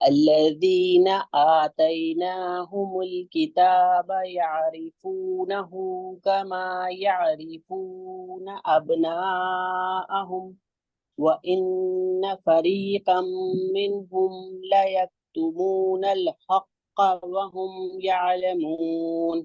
الذين آتيناهم الكتاب يعرفونه كما يعرفون أبناءهم وإن فريقا منهم ليكتمون الحق وهم يعلمون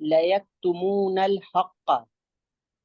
ليكتمون الحق।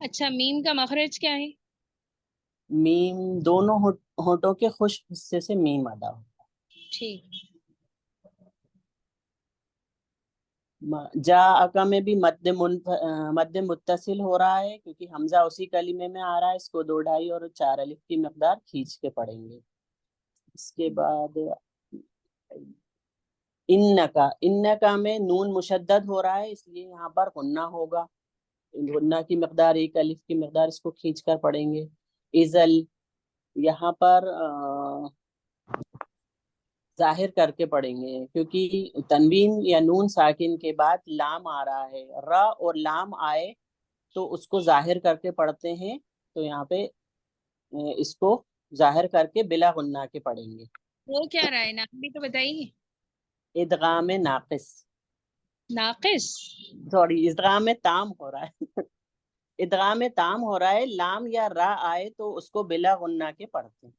اچھا، میم کا مخرج کیا ہے؟ میم دونوں ہونٹوں کے خشک حصے سے میم ادا ہوتا ٹھیک. ہے. جا اکا میں بھی مد متصل ہو رہا ہے کیونکہ حمزہ اسی کلمے میں آ رہا ہے. اس کو 2 ڈھائی اور 4 الف کی مقدار کھینچ کے پڑھیں گے. اس کے بعد انکا میں نون مشدد ہو رہا ہے اس لیے یہاں پر غنہ ہوگا. غنہ کی مقدار 1 الف کی مقدار, اس کو کھینچ کر پڑھیں گے. ازل یہاں پر ظاہر کر کے پڑھیں گے کیونکہ تنوین یا نون ساکن کے بعد لام آ رہا ہے. را اور لام آئے تو اس کو ظاہر کر کے پڑھتے ہیں, تو یہاں پہ اس کو ظاہر کر کے بلا غنہ کے پڑھیں گے. وہ کیا رہا ہے؟ نام بھی تو بتائیے. ادغام ناقص, ناقص. سوری ادغام تام ہو رہا ہے. ادغام تام ہو رہا ہے, لام یا را آئے تو اس کو بلا غنہ کے پڑھتے ہیں,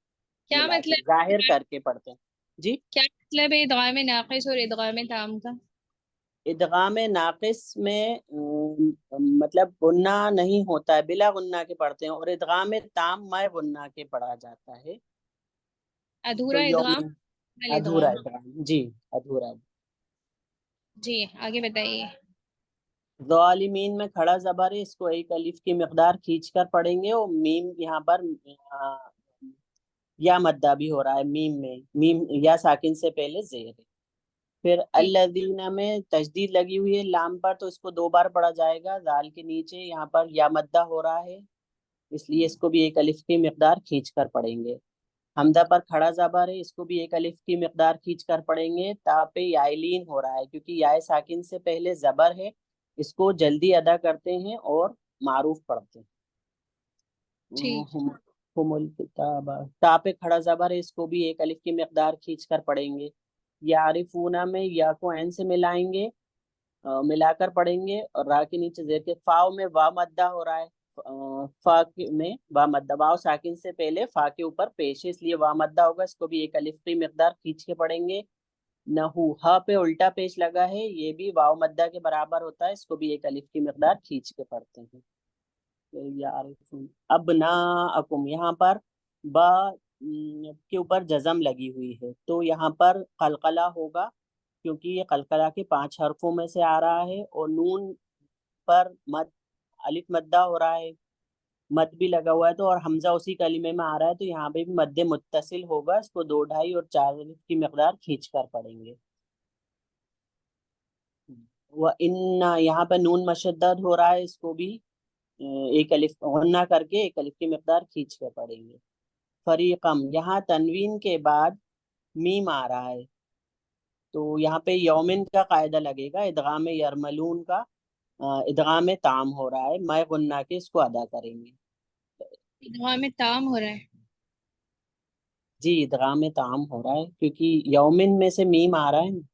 کیا ملا کے مطلب؟ ظاہر کر کے پڑھتے ہیں. جی, کیا مطلب ہے ادغام ناقص اور ادغام تام کا؟ ادغام ناقص میں مطلب غنہ نہیں ہوتا ہے, بلا غنہ کے پڑھتے ہیں, اور ادغام تام میں غنہ کے پڑھا جاتا ہے. تو ادھورا ادغام، یوم کامل ادھورا ادغام. ادغام, جی ادھورا. جی آگے بتائیے. ظالمین میں کھڑا زبر ہے, اس کو 1 الف کی مقدار کھینچ کر پڑھیں گے. اور میم یہاں پر یا مدہ بھی ہو رہا ہے میم میں, میم یا ساکن سے پہلے زیر ہے. پھر ٹھیک. الذین میں تشدید لگی ہوئی ہے لام پر, تو اس کو 2 بار پڑھا جائے گا. ذال کے نیچے یہاں پر یا مدہ ہو رہا ہے اس لیے اس کو بھی 1 الف کی مقدار کھینچ کر پڑھیں گے. حمزہ پر کھڑا زبر ہے, اس کو بھی 1 الف کی مقدار کھینچ کر پڑھیں گے. تا پہ یائلین ہو رہا ہے کیونکہ یا ساکن سے پہلے زبر ہے, اس کو جلدی ادا کرتے ہیں اور معروف پڑھتے ہیں. ٹھیک. ہم الکتاب, تا پہ کھڑا زبر ہے, اس کو بھی 1 الف کی مقدار کھینچ کر پڑھیں گے. یعرفونا میں یا کو عین سے ملائیں گے, ملا کر پڑھیں گے. اور را کے نیچے زیر کے. فاؤ میں وا مدہ ہو رہا ہے, فا میں وا مدہ, واو ساکن سے پہلے فا کے اوپر پیش ہے اس لیے وا مدہ ہوگا, اس کو بھی 1 الف کی مقدار کھینچ کے پڑھیں گے. نحو ہا پہ الٹا پیش لگا ہے, یہ بھی واو مدہ کے برابر ہوتا ہے, اس کو بھی 1 الف کی مقدار کھینچ کے پڑھتے ہیں. ابناءکم یہاں پر با کے اوپر جزم لگی ہوئی ہے, تو یہاں پر قلقلہ ہوگا کیونکہ یہ قلقلہ کے 5 حرفوں میں سے آ رہا ہے. اور نون پر مد الف مدہ ہو رہا ہے, مد بھی لگا ہوا ہے, تو اور حمزہ اسی کلمے میں آ رہا ہے, تو یہاں پہ بھی مد متصل ہوگا, اس کو 2 ڈھائی اور 4 الف کی مقدار کھینچ کر پڑھیں گے. وَإِنَّ یہاں پہ نون مشدد ہو رہا ہے, اس کو بھی 1 الف غنہ کر کے 1 الف کی مقدار کھینچ کے پڑھیں گے. فریقم یہاں تنوین کے بعد میم آ رہا ہے, تو یہاں پہ یومن کا قاعدہ لگے گا. ادغام یرملون کا ادغام تام ہو رہا ہے, میں غنہ کے اس کو ادا کریں گے. ادغام تام ہو رہا ہے. جی ادغام تام ہو رہا ہے کیونکہ یومن میں سے میم آ رہا ہے نا.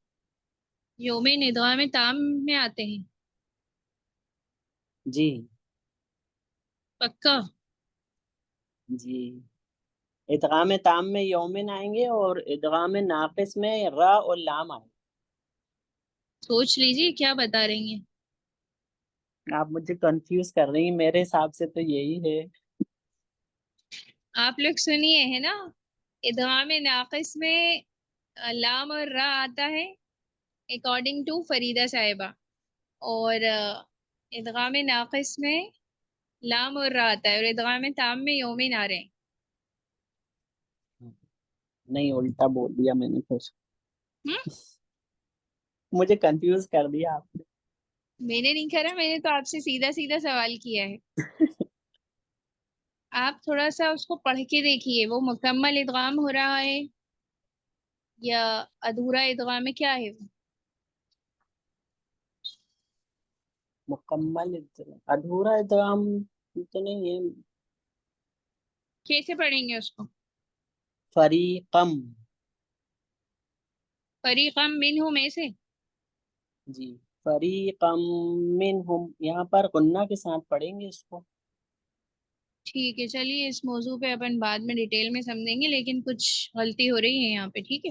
یومین ادغام تام میں آتے ہیں؟ جی پکا؟ جی, ادغام تام میں یومن آئیں گے اور ادغام ناقص میں را اور لام آئیں سوچ لیجیے کیا بتا رہی ہیں. گے. آپ مجھے کنفیوز کر رہی ہیں, میرے حساب سے تو یہی ہے. آپ لوگ سنیے ہے نا, ادغام ناقص میں لام اور را آتا ہے اکارڈنگ ٹو فریدہ صاحبہ, اور ادغام ناقص میں لام اور را آتا ہے, اور ادغام تام میں یومین آ رہے ہیں. نہیں الٹا بول دیا میں نے, پھر ہم؟ مجھے کنفیوز کر دیا آپ میں نے نہیں کرا, میں نے تو آپ سے سیدھا سیدھا سوال کیا ہے. نے. آپ تھوڑا سا اس کو پڑھ کے دیکھیے, وہ مکمل ادغام ہو رہا ہے یا ادھورا ادغام ہے, کیا ہے وہ؟ مکمل ادھورا ادغام تو نہیں ہے. کیسے پڑھیں گے اس کو؟ فریقم, فریقم منہم میں سے. جی فریقم منہم, یہاں پر غنہ کے ساتھ پڑھیں گے اس کو. ٹھیک ہے, چلیے اس موضوع پہ اپن بعد میں ڈیٹیل میں سمجھیں گے, لیکن کچھ غلطی ہو رہی ہے یہاں پہ. ٹھیک ہے,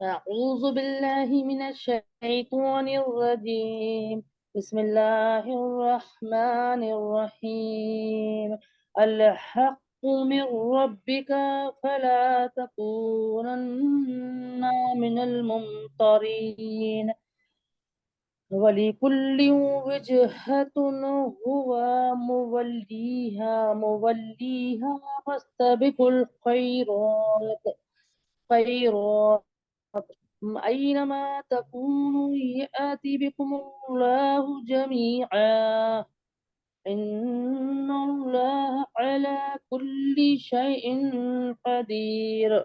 أعوذ بالله من الشيطان الرجيم. بسم الله الرحمن الرحيم. الحق من ربك فلا تكونن من الممترين. ولكل وجهة هو موليها فاستبقوا الخيرات أينما تكونوا يأتي بكم الله جميعا. إن الله على كل شيء قدير.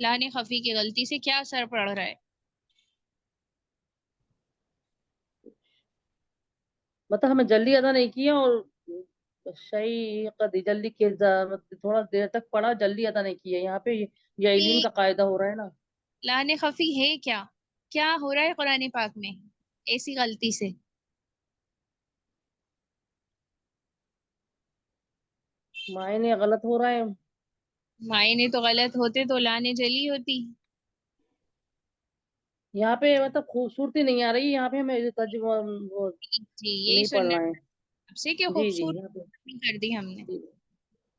لام خفی کی غلطی سے کیا اثر پڑ رہا ہے؟ مطلب ہمیں جلدی ادا نہیں کیا، اور شیء قدی جلدی کے تھوڑا دیر تک پڑھا، جلدی ادا نہیں کیا. یہاں پہ یعلین کا قاعدہ ہو رہا ہے نا. لام خفی ہے کیا؟ کیا ہو رہا ہے قرآن پاک میں ایسی غلطی سے؟ معنی غلط ہو رہا ہے. معنی تو غلط ہوتے تو لام جلی ہوتی. یہاں پہ مطلب خوبصورتی نہیں آ رہی. یہاں پہ ہمیں ترجمہ وہ جی یہی نہیں سننا پڑھنا ہے. ہے آپ سے کہ جی جی خوبصورت یہاں پہ کر دی ہم نے. جی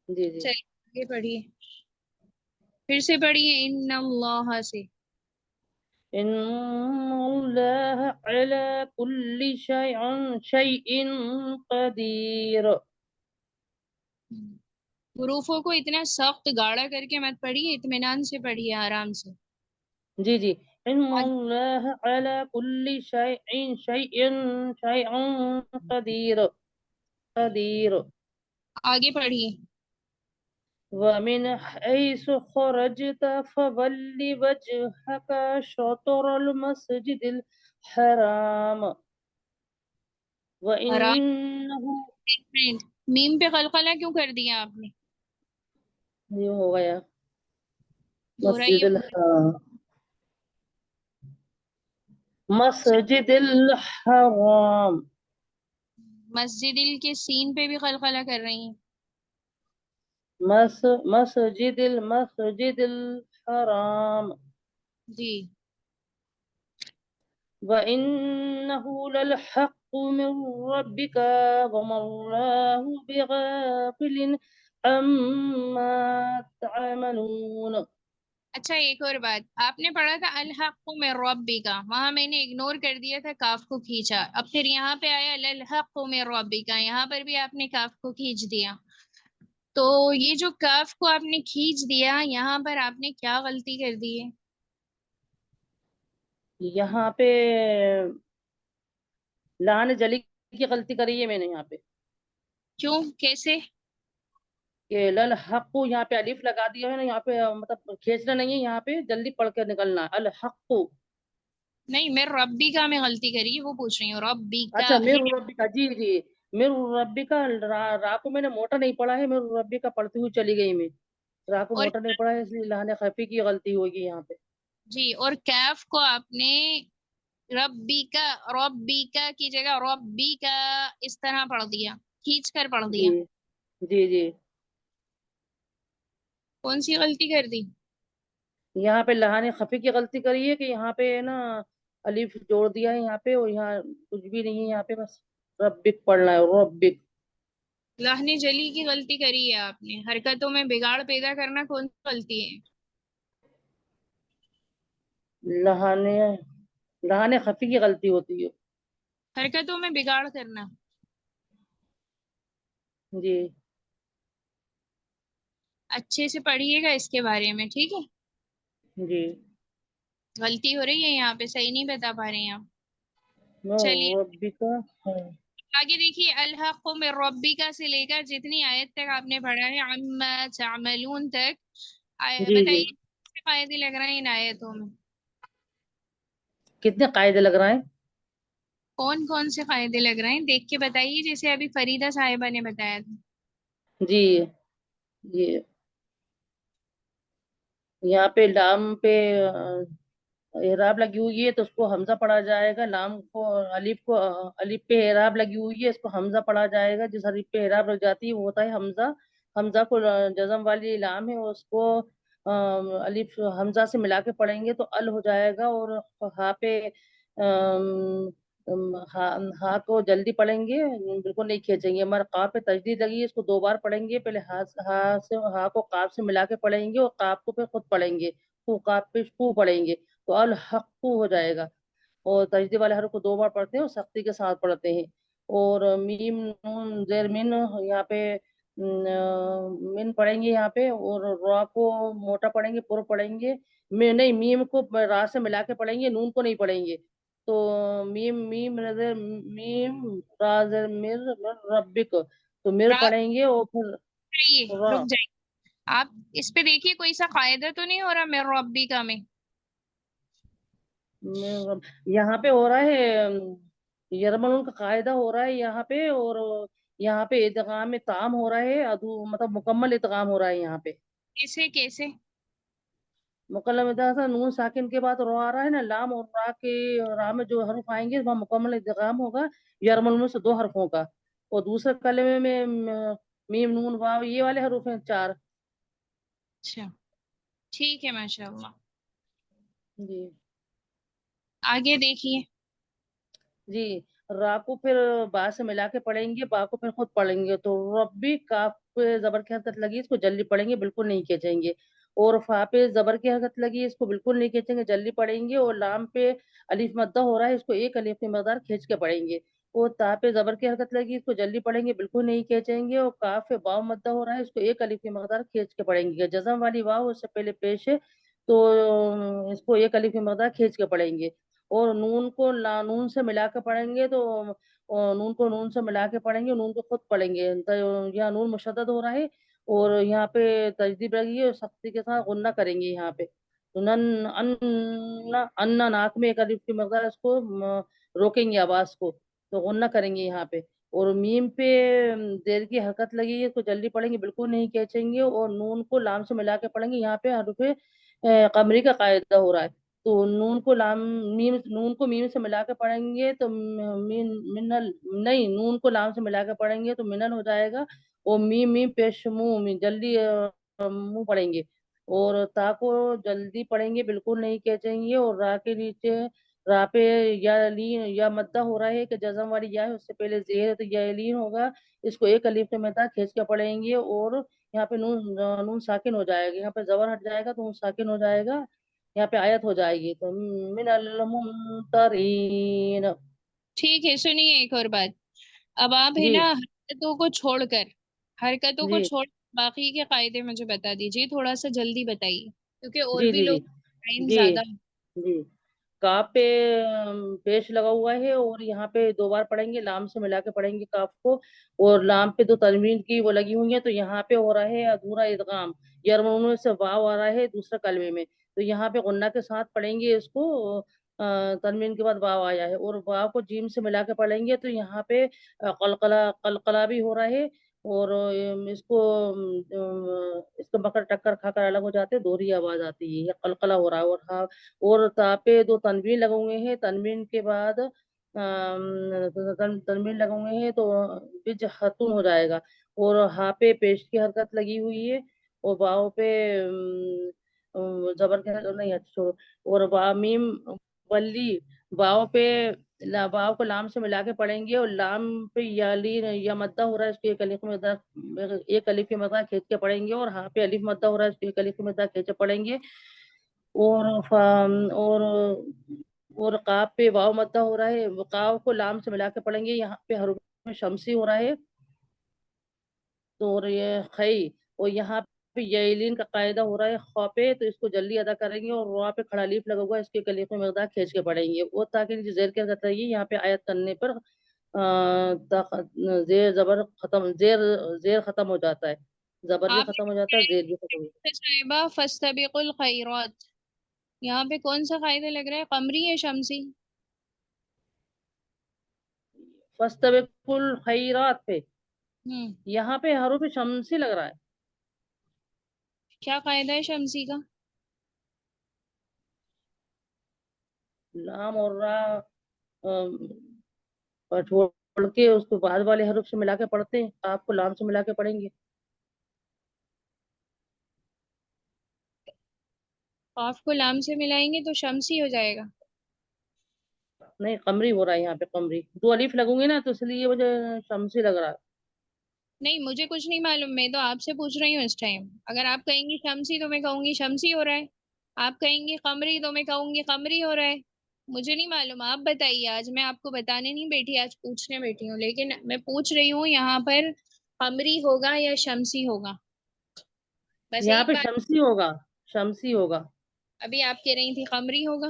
جی جی. چلیے آگے پڑھیے، پھر سے پڑھیے ان اللہ سے. ان اللہ علی کل شیء قدیر. حروفوں کو اتنا سخت گاڑا کر کے مت پڑھیے، اطمینان سے پڑھیے، آرام سے. جی جی. ان اللہ علی کل شیء قدیر. قدیر. آگے پڑھیے. ومن حيث خرجت فول وجهك شطر المسجد الحرام حرام. وإنه. ایک منٹ، میم پہ قلقلہ کیوں کر دیا آپ نے؟ یہ ہو گیا دہرائیے مسجد الحرام. مسجد الحرام. مسجد کے سین پہ بھی قلقلہ کر رہی ہیں. مسجد الحرام. جی. وإنه للحق من ربك وما الله بغافل عما تعملون. اچھا ایک اور بات، آپ نے پڑھا تھا الحق من ربی کا، وہاں میں نے اگنور کر دیا تھا، کاف کو کھینچا. اب پھر یہاں پہ آیا الحق من ربی کا، یہاں پر بھی آپ نے کاف کو کھینچ دیا. تو یہ جو کاف کو آپ نے کھینچ دیا، یہاں پر آپ نے کیا غلطی کر دی ہے؟ یہاں پہ لان جلی کی غلطی کری ہے میں نے. یہاں پہ کیوں؟ کیسے؟ کہ للحق یہاں پہ الف لگا دیا ہے نا. یہاں پہ مطلب کھینچنا نہیں ہے، یہاں پہ جلدی پڑھ کے نکلنا ہے. الحق. نہیں، میں ربی کا میں غلطی کری ہے وہ پوچھ رہی ہوں. ربی کا اچھا ہے. میرے ربی کا. جی جی. میرے ربی کا را کو میں نے موٹا نہیں پڑھا ہے. میرے ربی کا پڑھتی ہوئی چلی گئی. میں را کو اور موٹا نہیں پڑھا ہے، اس لیے لہن خفی کی غلطی ہوگی یہاں پہ. جی، اور کیف کو آپ نے ربی کا کی جگہ ربی کا اس طرح پڑھ دیا، کھینچ کر پڑھ جی دیا. جی جی. کون سی غلطی کر دی؟ یہاں پہ لہن خفی کی غلطی کری ہے کہ یہاں پہ نا الف جوڑ دیا ہے یہاں پہ، اور یہاں کچھ بھی نہیں ہے. یہاں پہ بس ربک پڑھنا ہے. ربک. لہن جلی کی غلطی کری ہے آپ نے. حرکتوں میں بگاڑ پیدا کرنا کون سی غلطی ہے؟ لہن خفی کی غلطی ہوتی ہے. حرکتوں میں بگاڑ کرنا. جی اچھے سے پڑھیے گا اس کے بارے میں، ٹھیک ہے؟ جی. غلطی ہو رہی ہے یہاں پہ، صحیح نہیں بتا پا رہے ہیں آپ. میں چلیے ربک. آگے دیکھیے. الحق من ربک سے لے کر جتنی آیت تک آپ نے پڑھا ہے عما تعملون تک، جی جی. بتائیے کتنے فائدے لگ رہے ہیں ان آیتوں میں؟ کتنے قاعدے لگ رہا ہے؟ کون کون سے فائدے لگ رہے ہیں دیکھ کے بتائیے، جیسے ابھی فریدہ صاحبہ نے بتایا تھا. جی. یہ یہاں پہ لام پہ اعراب لگی ہوئی ہے تو اس کو حمزہ پڑھا جائے گا. لام کو الف پہ اعراب لگی ہوئی ہے، اس کو حمزہ پڑھا جائے گا. جس الف پہ اعراب لگ جاتی ہے وہ ہوتا ہے حمزہ. حمزہ کو جزم والی لام ہے، اس کو الف حمزہ سے ملا کے پڑھیں گے تو ال ہو جائے گا. اور ہاں پہ ہاں کو جلدی پڑھیں گے، بالکل نہیں کھینچیں گے. ہمارے قاف پہ تجدید لگی ہے، اس کو 2 بار پڑھیں گے. پہلے ہاں کو قاف سے ملا کے پڑھیں گے، اور قاف کو پھر خود پڑھیں گے. قاف پہ پڑھیں گے تو الحق ہو جائے گا. اور تجدید والے حرف کو 2 بار پڑھتے ہیں اور سختی کے ساتھ پڑھتے ہیں. اور میم نون زیر من یہاں پہ من پڑھیں گے یہاں پہ. اور را کو موٹا پڑھیں گے، پر پڑھیں گے. نہیں، میم کو را سے ملا کے پڑھیں گے، نون کو نہیں پڑھیں گے. تو میم را زیر مر ربک، تو مر را پڑھیں گے اور پھر جائیے، را. رک جائیے. آپ اس پہ دیکھیے کوئی سا قاعدہ تو نہیں ہو رہا من ربی کا میں؟ یہاں پہ ہو رہا ہے یرمن کا قاعدہ ہو رہا ہے یہاں پہ، اور یہاں پہ ادغام تام ہو رہا ہے، مطلب مکمل ادغام ہو رہا ہے یہاں پہ۔ کیسے کیسے؟ مکمل ادغام نون ساکن کے بعد رو آ رہا ہے نا، لام اور را کے، را میں جو حرف آئیں گے وہاں مکمل ادغام ہوگا یرمن میں سے 2 حرفوں کا، اور دوسرے کلمے میں میم نون واو یہ والے حروف ہیں 4۔ اچھا ٹھیک ہے، ماشاء اللہ، جی آگے دیکھیے۔ جی، را کو پھر با سے ملا کے پڑھیں گے، با کو پھر خود پڑھیں گے، تو ربی کاف پہ زبر کی حرکت لگی اس کو جلدی پڑھیں گے، بالکل نہیں کھینچیں گے، اور فا پہ زبر کی حرکت لگی اس کو بالکل نہیں کھینچیں گے، جلدی پڑھیں گے، اور لام پہ الف مدہ ہو رہا ہے اس کو 1 الف کی مقدار کھینچ کے پڑھیں گے، اور تا پہ زبر کی حرکت لگی اس کو جلدی پڑھیں گے، بالکل نہیں کھینچیں گے، اور کاف پہ واو مدہ ہو رہا ہے اس کو 1 الف کی مقدار کھینچ کے پڑھیں گے، جزم والی واو اس سے پہلے پیش ہے تو اس کو 1 الف کی مقدار کھینچ کے پڑھیں گے، اور نون کو نون سے ملا کے پڑھیں گے تو نون کو نون سے ملا کے پڑھیں گے، نون کو خود پڑھیں گے، یہاں نون مشدد ہو رہا ہے، اور یہاں پہ تجدید لگی ہے اور سختی کے ساتھ غنہ کریں گے یہاں پہ، تو ان ناک میں 1 الف کی مقدار اس کو روکیں گے آواز کو، تو غنہ کریں گے یہاں پہ، اور میم پہ زیر کی حرکت لگی ہے اس کو جلدی پڑھیں گے، بالکل نہیں کھینچیں گے، اور نون کو لام سے ملا کے پڑھیں گے، یہاں پہ حرف قمری کا قاعدہ ہو رہا ہے، تو نون کو نون کو میم سے ملا کے پڑھیں گے تو منل نہیں، نون کو لام سے ملا کے پڑھیں گے تو منن ہو جائے گا، اور میم پیش منہ جلدی منہ پڑھیں گے، اور تا کو جلدی پڑھیں گے، بالکل نہیں کھینچیں گے، اور را کے نیچے را پہ یا لین یا مدہ ہو رہا ہے کہ جزم والی یا ہے اس سے پہلے زیر ہے تو یا لین ہوگا، اس کو 1 الف کے مدہ کھینچ کے پڑھیں گے، اور یہاں پہ نون ساکن ہو جائے گا، یہاں پہ زبر ہٹ جائے گا تو نون ساکن ہو جائے گا، یہاں پہ آیت ہو جائے گی تو من الممترین۔ ٹھیک ہے، سنیے ایک اور بات، اب آپ ہے جی نا حرکتوں کو جی چھوڑ باقی کے قاعدے مجھے بتا دیجیے، تھوڑا سا جلدی بتائیے کیونکہ اور جی بھی جی لوگ ٹائم جی زیادہ۔ جی کاف پہ پیش لگا ہوا ہے، اور یہاں پہ 2 بار پڑھیں گے، لام سے ملا کے پڑھیں گے کاف کو، اور لام پہ 2 تنوین کی وہ لگی ہوئی ہیں، تو یہاں پہ ہو رہا ہے ادھورا ادغام، یرمون سے واو آ رہا ہے دوسرے کلمے میں، تو یہاں پہ غنہ کے ساتھ پڑھیں گے اس کو، تنوین کے بعد واو آیا ہے، اور واو کو جیم سے ملا کے پڑھیں گے تو یہاں پہ قلقلہ بھی ہو رہا ہے، اور اس کو مکر ٹکر کھا کر الگ ہو جاتے ہیں، دوہری آواز آتی ہے، یہ قلقلہ ہو رہا ہے، اور اور تا پہ 2 تنوین لگے ہوئے ہیں، تنوین کے بعد تنوین لگے ہوئے ہیں تو بج ختم ہو جائے گا، اور ہاں پہ پیش کی حرکت لگی ہوئی ہے، اور واو پہ زبر کے نہیں اچھا، اور میم ولی واو پہ واو کو لام سے ملا کے پڑھیں گے، اور لام پہ یا لین یا مدہ ہو رہا ہے اس کو 1 الف کی مقدار کھینچ کے پڑھیں گے، اور ہاں پہ الف مدہ ہو رہا ہے اس کو 1 الف کی مقدار کھینچ کے پڑھیں گے، اور اور قاف پہ واو مدہ ہو رہا ہے، قاف کو لام سے ملا کے پڑھیں گے، یہاں پہ حروف شمسی ہو رہا ہے، تو اور یہ خی، اور یہاں پہ یعلین کا قاعدہ ہو رہا ہے خوا پہ، تو اس کو جلدی ادا کریں گے، اور روا پہ کھڑا لیف لگا ہوا ہے اس کے کلیف میں مقدار کھینچ کے پڑھیں گے، وہ تاکہ زیر کے حرکت رہی یہاں پہ آیت کرنے پر زیر زبر ختم، زیر ختم ہو جاتا ہے، زبر بھی آپ ختم ہو جاتا ہے، زیر بھی ختم ہو جاتا صاحبہ فاستبقوا الخیرات، یہاں پہ کون سا قاعدہ لگ رہا ہے، قمری یا شمسی؟ ہے۔ فاستبقوا الخیرات پہ ہوں یہاں پہ حروف شمسی لگ رہا ہے، کیا قاعدہ ہے شمسی کا؟ لام اور را اور چھوڑ کے اس کو بعد والے حروف سے ملا کے پڑھتے ہیں، آپ کو لام سے ملا کے پڑھیں گے، قاف کو لام سے ملائیں گے تو شمسی ہو جائے گا؟ نہیں قمری ہو رہا ہے یہاں پہ، قمری 2 الف لگوں گے نا تو اس لیے مجھے شمسی لگ رہا ہے۔ نہیں مجھے کچھ نہیں معلوم، میں تو آپ سے پوچھ رہی ہوں اس ٹائم، اگر آپ کہیں گی شمسی تو میں کہوں گی شمسی ہو رہا ہے، آپ کہیں گی قمری تو میں کہوں گی قمری ہو رہا ہے، مجھے نہیں معلوم، آپ بتائیے، آج میں آپ کو بتانے نہیں بیٹھی، آج پوچھنے بیٹھی ہوں، لیکن میں پوچھ رہی ہوں یہاں پر قمری ہوگا یا شمسی ہوگا، بس یہاں ایک پہ بات۔ شمسی ہوگا، شمسی ہوگا، ابھی آپ کہہ رہی تھی قمری ہوگا،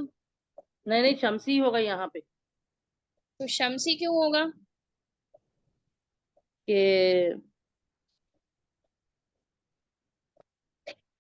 نہیں نہیں شمسی ہوگا یہاں پہ، تو شمسی کیوں ہوگا؟ کہ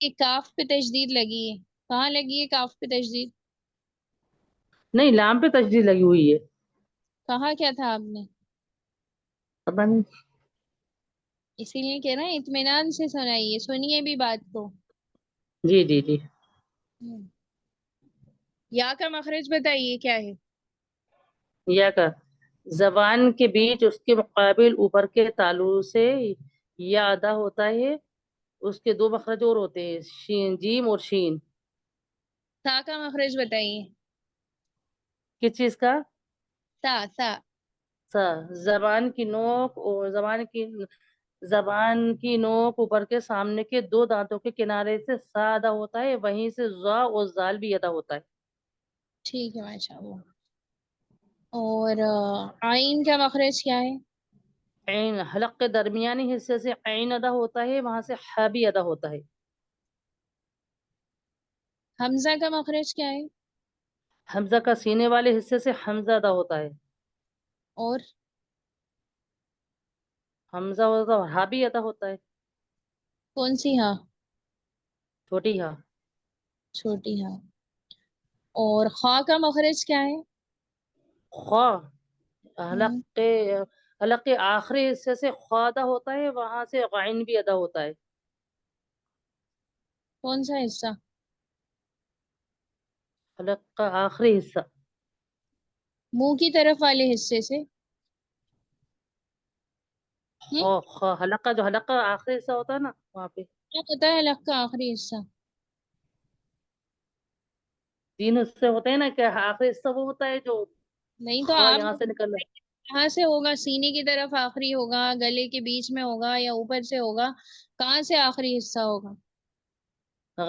کہ کاف پہ تشدید لگی ہے، کہاں لگی ہے کاف پہ تشدید؟ نہیں، لام پہ تشدید لگی ہوئی ہے. کہا کیا تھا آپ نے؟ پتہ نہیں. اسی لیے کہہ رہے ہیں اطمینان سے سنائیے، سنیے بھی بات کو. جی جی جی. ہم۔ یا کا مخرج بتائیے کیا ہے؟ یا کا زبان کے بیچ اس کے مقابل اوپر کے تالو سے یا ادا ہوتا ہے. اس کے دو مخرج اور ہوتے ہیں، شین جیم اور شین. تا کا مخرج بتائیے. کس چیز کا؟ تا تا. سا. زبان کی نوک اور زبان کی نوک اوپر کے سامنے کے دو دانتوں کے کنارے سے سا ادا ہوتا ہے، وہیں سے زا اور زال بھی ادا ہوتا ہے. ٹھیک ہے ماشاء اللہ. اور آئین کا مخرج کیا ہے؟ عین. حلق کے درمیانی حصے سے عین ادا ہوتا ہے، وہاں سے ح بھی ادا ہوتا ہے. حمزہ کا مخرج کیا ہے؟ حمزہ کا سینے والے حصے سے حمزہ ادا ہوتا ہے. اور حمزہ ہوتا ہے اور ہا بھی ادا ہوتا ہے. کون سی ہاں؟ چھوٹی ہا. چھوٹی ہاں. اور خا کا مخرج کیا ہے؟ خا. حلق ہم، کے حلق کے آخری حصے سے خا ادا ہوتا ہے، وہاں سے غائن بھی ادا ہوتا ہے. کون سا حصہ؟ حلق کا آخری حصہ. منہ کی طرف والے حصے سے. خا. خا حلق کا جو حلق کا آخری حصہ ہوتا ہے نا، وہاں پہ کیا ہوتا ہے الگ کا آخری حصہ؟ تین حصے ہوتے ہیں نا، کہ آخری حصہ وہ ہوتا ہے جو نہیں تو خا آپ یہاں سے نکل رہا کہاں سے ہوگا؟ سینے کی طرف آخری ہوگا، گلے کے بیچ میں ہوگا، یا اوپر سے ہوگا؟ کہاں سے آخری حصہ ہوگا؟ ہے.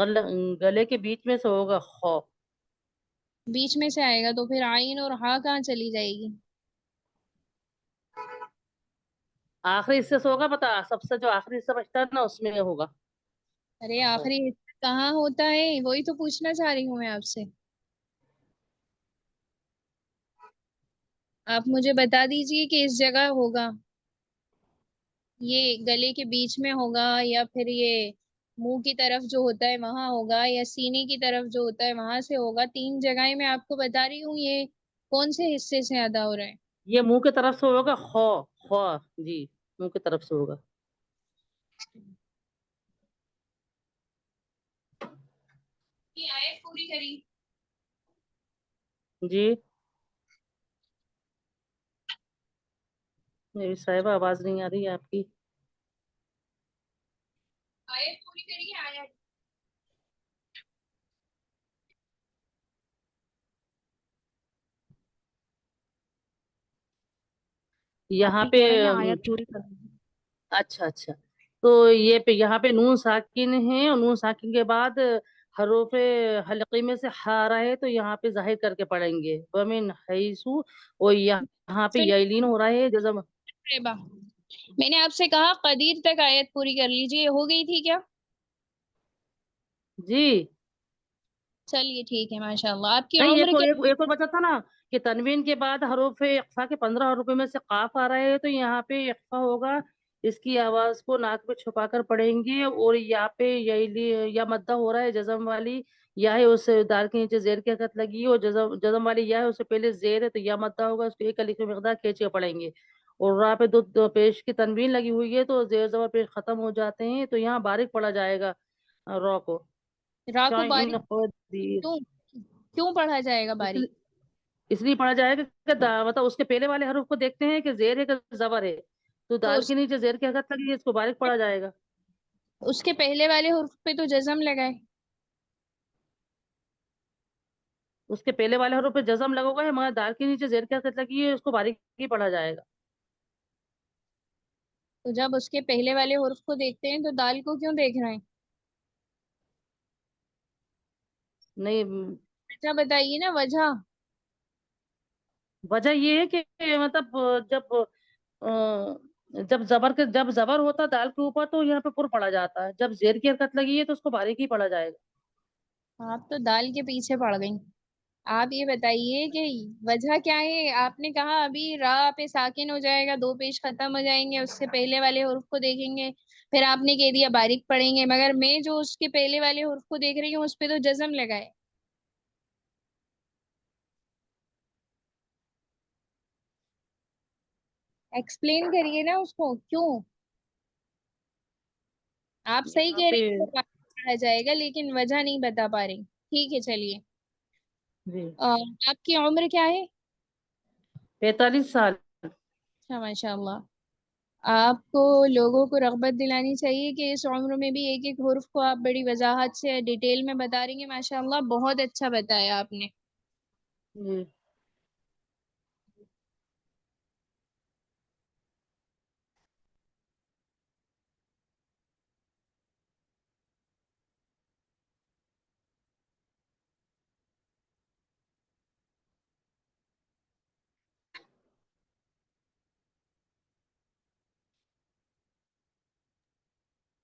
گلے کے بیچ میں سے ہوگا خا. بیچ میں سے آئے گا تو پھر آئین اور ہا کہاں چلی جائے گی؟ آخری حصے سے ہوگا، پتا سب سے جو آخری حصہ بچتا ہے نا، اس میں ہوگا ارے خا. آخری حصہ کہاں ہوتا ہے، وہی تو پوچھنا چاہ رہی ہوں میں آپ سے. آپ مجھے بتا دیجئے کہ اس جگہ ہوگا، یہ گلے کے بیچ میں ہوگا، یا پھر یہ منہ کی طرف جو ہوتا ہے وہاں ہوگا، یا سینے کی طرف جو ہوتا ہے وہاں سے ہوگا. تین جگہیں میں آپ کو بتا رہی ہوں، یہ کون سے حصے سے ادا ہو رہا ہے؟ یہ منہ کی طرف سے ہوگا خا. خا. جی، منہ کی طرف سے ہوگا. یہ آیت پوری کری. جی. میری صاحبہ آواز نہیں آ رہی ہے آپ کی. آیت پوری کری ہے آیت. یہاں پہ اچھا اچھا. تو یہ یہاں پہ نون ساکن ہے، اور نون ساکن کے بعد حروف حلقی میں سے ہا آ رہا ہے، تو یہاں پہ ظاہر کر کے پڑھیں گے ومن حیثو. اور یہاں پہ یعلین ہو رہا ہے جزم. سنیے، میں نے آپ سے کہا قدیر تک آیت پوری کر لیجئے، ہو گئی تھی کیا؟ جی. چلیے ٹھیک ہے ماشاء اللہ. آپ کی نہیں، عمر کیا؟ ایک اور بچا تھا نا، کہ تنوین کے بعد حروف اقفا کے 15 حروف میں سے قاف آ رہا ہے، تو یہاں پہ اقفا ہوگا. اس کی آواز کو ناک پہ چھپا کر پڑھیں گے. اور یہاں پہ یا مدہ ہو رہا ہے جزم والی، یا ہے اس دال کے نیچے زیر کی حرکت لگی ہے، اور جزم والی یا ہے اس سے پہلے زیر ہے، تو یا مدہ ہوگا. اس کو ایک الف کی مقدار کھینچ کے پڑھیں گے. اور راہ پہ دو پیش کی تنوین لگی ہوئی ہے، تو زیر زبر پیش ختم ہو جاتے ہیں، تو یہاں باریک پڑھا جائے گا را کو. را کو شاہین باریک قدیر. کیوں کیوں پڑھا جائے گا باریک؟ اس لیے پڑھا جائے گا کہ مطلب اس کے پہلے والے حروف کو دیکھتے ہیں کہ زیر ہے کہ زبر ہے، تو تو دال کے نیچے زیر کی حرکت لگی ہے، اس کو باریک پڑھا جائے گا. اس کے پہلے والے حرف پہ تو جزم لگائے. اس کے پہلے والے حروف پہ جزم لگا ہوا ہے، مگر دال کے نیچے زیر کی حرکت لگی ہے، اس کو باریک ہی پڑھا جائے گا. تو جب اس کے پہلے والے حرف کو دیکھتے ہیں تو دال کو کیوں دیکھ رہے ہیں؟ نہیں، اچھا بتائیے نا وجہ. وجہ یہ ہے کہ مطلب جب زبر ہوتا دال کے اوپر، تو یہاں پہ پر پڑھا جاتا ہے. جب زیر کی حرکت لگی ہے، تو اس کو باریک ہی پڑھا جائے گا. آپ تو دال کے پیچھے پڑ گئی. آپ یہ بتائیے کہ وجہ کیا ہے؟ آپ نے کہا ابھی را پہ ساکن ہو جائے گا، دو پیش ختم ہو جائیں گے، اس سے پہلے والے حرف کو دیکھیں گے. پھر آپ نے کہہ دیا باریک پڑھیں گے، مگر میں جو اس کے پہلے والے حرف کو دیکھ رہی ہوں اس پہ تو جزم لگائے. ایکسپلین کریے نا اس کو کیوں. آپ صحیح یہاں کہہ رہی پہ ہیں تو پڑھا جائے گا، لیکن وجہ نہیں بتا پا رہی. ٹھیک ہے چلیے. جی آپ کی عمر کیا ہے؟ 45 سال. اچھا ماشاء اللہ. آپ کو لوگوں کو رغبت دلانی چاہیے کہ اس عمر میں بھی ایک ایک حرف کو آپ بڑی وضاحت سے ڈیٹیل میں بتا رہی ہیں. ماشاء اللہ بہت اچھا بتایا آپ نے. جی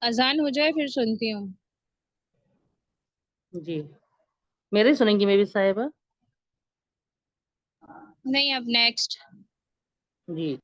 اذان ہو جائے پھر سنتی ہوں. جی میرے سنیں گی میں بھی صاحبہ. نہیں اب نیکسٹ. جی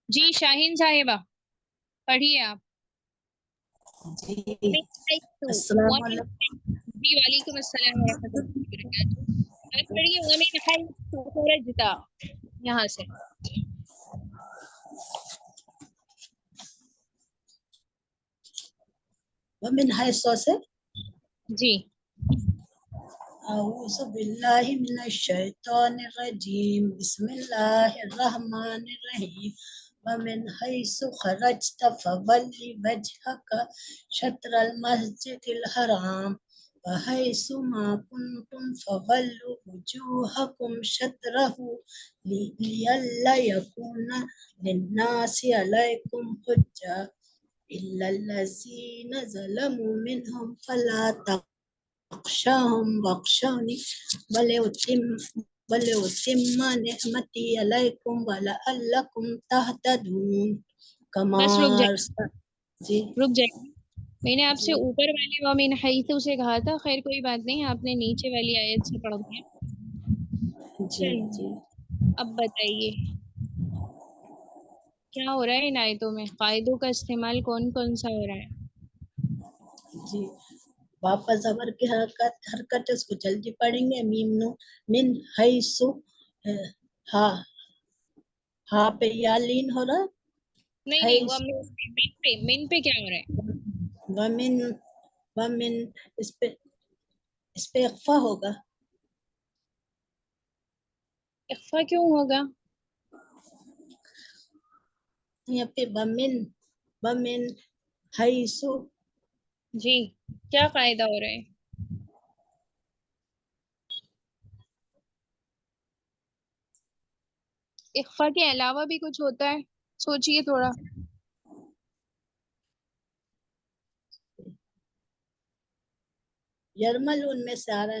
جی شاہین صاحبہ پڑھیے آپ. جی السلام علیکم. جی وعلیکم السلام ورحمۃ اللہ وبرکاتہ. آپ پڑھیے وَمِنْ حَيْثُ خَرَجْتَ یہاں سے. ومن حیث سے جی اعوذ باللہ من الشیطان الرجیم بسم اللہ الرحمن الرحیم ومن حیث خرجت فول وجهك شطر المسجد الحرام وحيث ما كنتم فولوا وجوهكم شطره لئلا يكون للناس عليكم حجة إلا الذين ظلموا منهم فلا تخشوهم واخشوني ولأتم نعمتي عليكم ولعلكم تهتدون. بس رک کمار جائے جی رک جائے. میں نے آپ سے جی اوپر والے وَمِنْ حَيْثُ سے کہا تھا. خیر کوئی بات نہیں، آپ نے نیچے والی آیت سے پڑھ دیا. جی جی اب بتائیے کیا ہو رہا ہے ان آیتوں میں؟ قاعدوں کا استعمال کون کون سا ہو رہا ہے؟ جی واپس زبر کی حرکت ہے، اس کو جلدی پڑھیں گے. میم نو من حیث ہا ہا پہ یا لین ہو رہا. نہیں حیث من پہ کیا ہو رہا ہے؟ ومن ومن اس پہ اخفا ہوگا. اخفا کیوں ہوگا؟ یہاں پہ ومن حیث جی کیا قاعدہ ہو رہا ہے؟ اخفا کے علاوہ بھی کچھ ہوتا ہے؟ سوچئے تھوڑا. یرمل ان میں سے آ رہا ہے.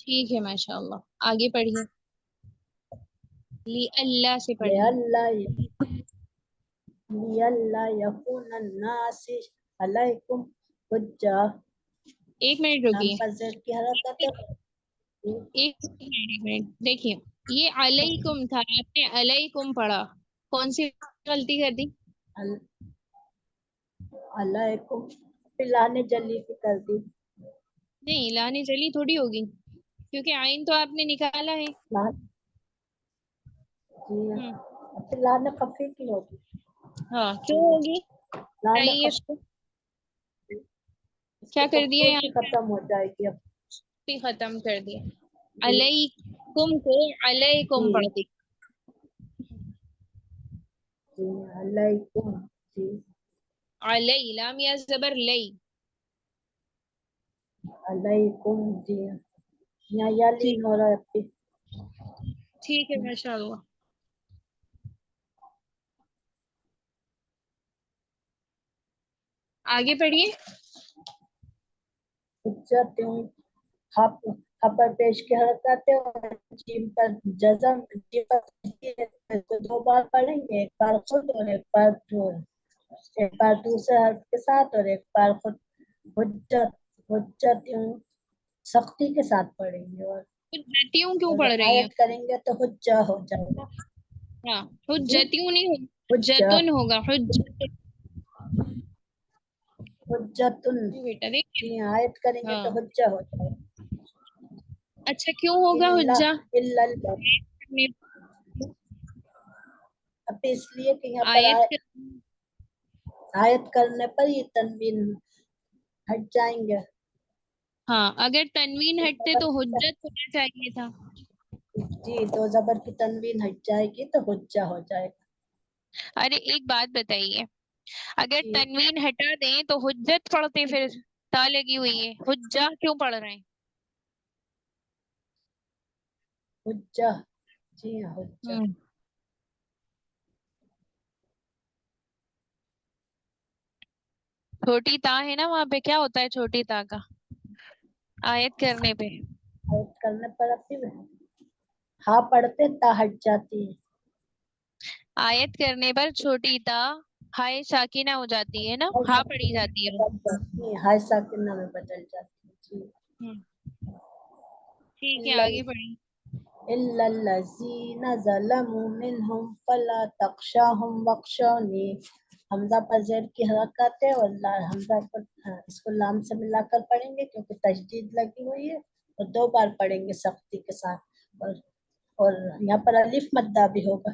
ٹھیک ہے ماشاء اللہ. آگے پڑھیے. لی اللہ سے پڑھیے. لِأَلَّا يَكُونَ النَّاسِ عَلَيْكُمْ حُجَّةٌ. 1 منٹ لام رکیے. پر زیر کی حرکت ہے. ایک منٹ دیکھیے. یہ علیکم تھا، آپ نے علیکم پڑھا، کون سی غلطی کر دی؟ علیکم اللہ نے جلی کی کر دی. نہیں، لانے چلی تھوڑی ہوگی، کیونکہ آئین تو آپ نے نکالا ہے. لام جی ہم، اب لام خفی کی ہوگی. ہاں کیوں ہوگی؟ لام بتائیے اس کو. کیا کر دیا خود یہاں ختم ہو جائے گی اب. پہ ختم کر دیا. علیکم کو علیکم جی پڑھ دی. جی علیکم. جی علی لام یا زبر لئی. علیکم. جی یہاں یا لین ہو رہا ہے اب بھی. ٹھیک ہے ماشاء اللہ. آگے پڑھیے. حجتوں پر پیش کی حرکت ہے اور جیم پر جزم. جیم پر تشدید کو 2 بار پڑھیں گے، ایک بار خود اور ایک بار دوسرے حرف کے ساتھ اور ایک بار خود. حجتوں سختی کے ساتھ پڑھیں گے اور حجتیوں کیوں پڑھ رہی ہیں؟ آیت کریں گے تو حجہ ہو جائے گا. ہاں حجتیوں نہیں ہوگا، حجہ حجتن ہوگا. حجتن حجتن. بیٹا دیکھیے. جی آیت کریں گے ہاں تو حجہ ہو جائے گا. اچھا کیوں ہوگا حجہ؟ اب اس لیے کہ یہاں پر آیت آیت کرنے پر یہ تنوین ہٹ جائیں گے. ہاں اگر تنوین ہٹتے تو حجت ہونا چاہیے تھا. جی تو زبر کی تنوین ہٹ جائے گی تو حجہ ہو جائے گا. ارے ایک بات بتائیے، اگر جی تنوین ہٹا دیں تو حجت پڑھتے، پھر تا لگی ہوئی ہے، حجہ کیوں پڑھ رہے ہیں؟ حجہ. جی ہاں حجہ. چھوٹی تا ہے نا وہاں پہ، کیا ہوتا ہے چھوٹی تا کا آیت کرنے پہ؟ آیت کرنے پر اپنی ہاں پڑھتے تا ہٹ جاتی ہے. آیت کرنے پر چھوٹی تا ہائے ساکنہ ہو جاتی ہے نا، ہاں پڑھی جاتی ہے. ہائے ساکنہ میں بدل جاتی ہے. جی ٹھیک ہے آگے پڑھیں. إِلَّا الَّذِينَ ظَلَمُوا مِنْهُمْ فَلَا تَخْشَاهُمْ وَاخْشَوْنِي. حمزہ پر زیر کی حرکت ہے اور حمزہ پر اس کو لام سے ملا کر پڑھیں گے کیونکہ تشدید لگی ہوئی ہے اور 2 بار پڑھیں گے سختی کے ساتھ. اور یہاں پر الف مدہ بھی ہوگا.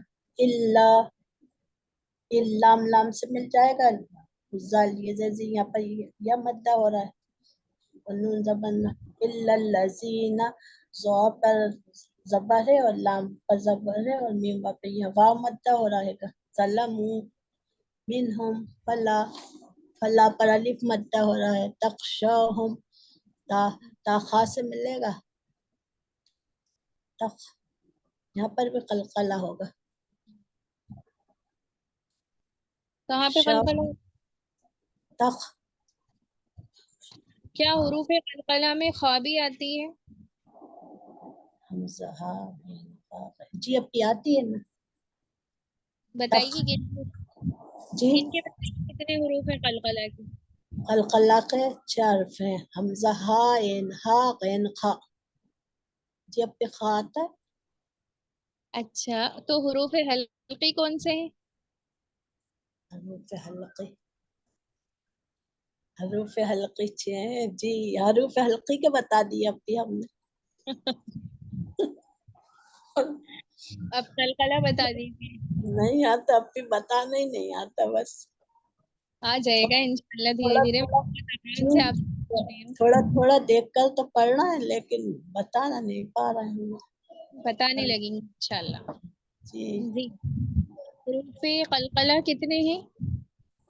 لام لام سے مل جائے گا. یہاں پر یہ مدہ ہو رہا ہے. نون زبان إِلَّا الَّذِينَ زو پر زبر ہے اور لام پر زبر ہے اور میم پر یہ واو مدہ ہو رہا ہے. ظلموا منہم فلا پر الف مدہ ہو رہا ہے. تخشاہم تا خا سے ملے گا. یہاں پر بھی قلقلہ ہوگا. کہاں پہ قلقلہ؟ تخ کیا حروف قلقلہ میں خا بھی آتی ہے؟ حمزہ ہاں جی اب بھی آتی ہے نا. بتائیے جی ان کے کتنے حروف ہیں قلقلہ کے؟ قلقلہ کے 4 حرف ہیں. حمزہ ہا عین ہا غین خا. جی اب پہ خا آتا ہے. اچھا تو حروف حلقی کون سے ہیں؟ حروف حلقی ہیں. جی حروف حلقی کے بتا دیے اب بھی ہم نے. اب قلقلہ بتا دیجیے. نہیں آتا اب بھی بتانا ہی نہیں آتا. بس آ جائے گا انشاءاللہ دھیرے دھیرے. تھوڑا تھوڑا دیکھ کر تو پڑھنا ہے لیکن بتانا نہیں پا رہے ہیں. بتانے لگیں گے انشاءاللہ. جی جی حروف قلقلہ کتنے ہیں؟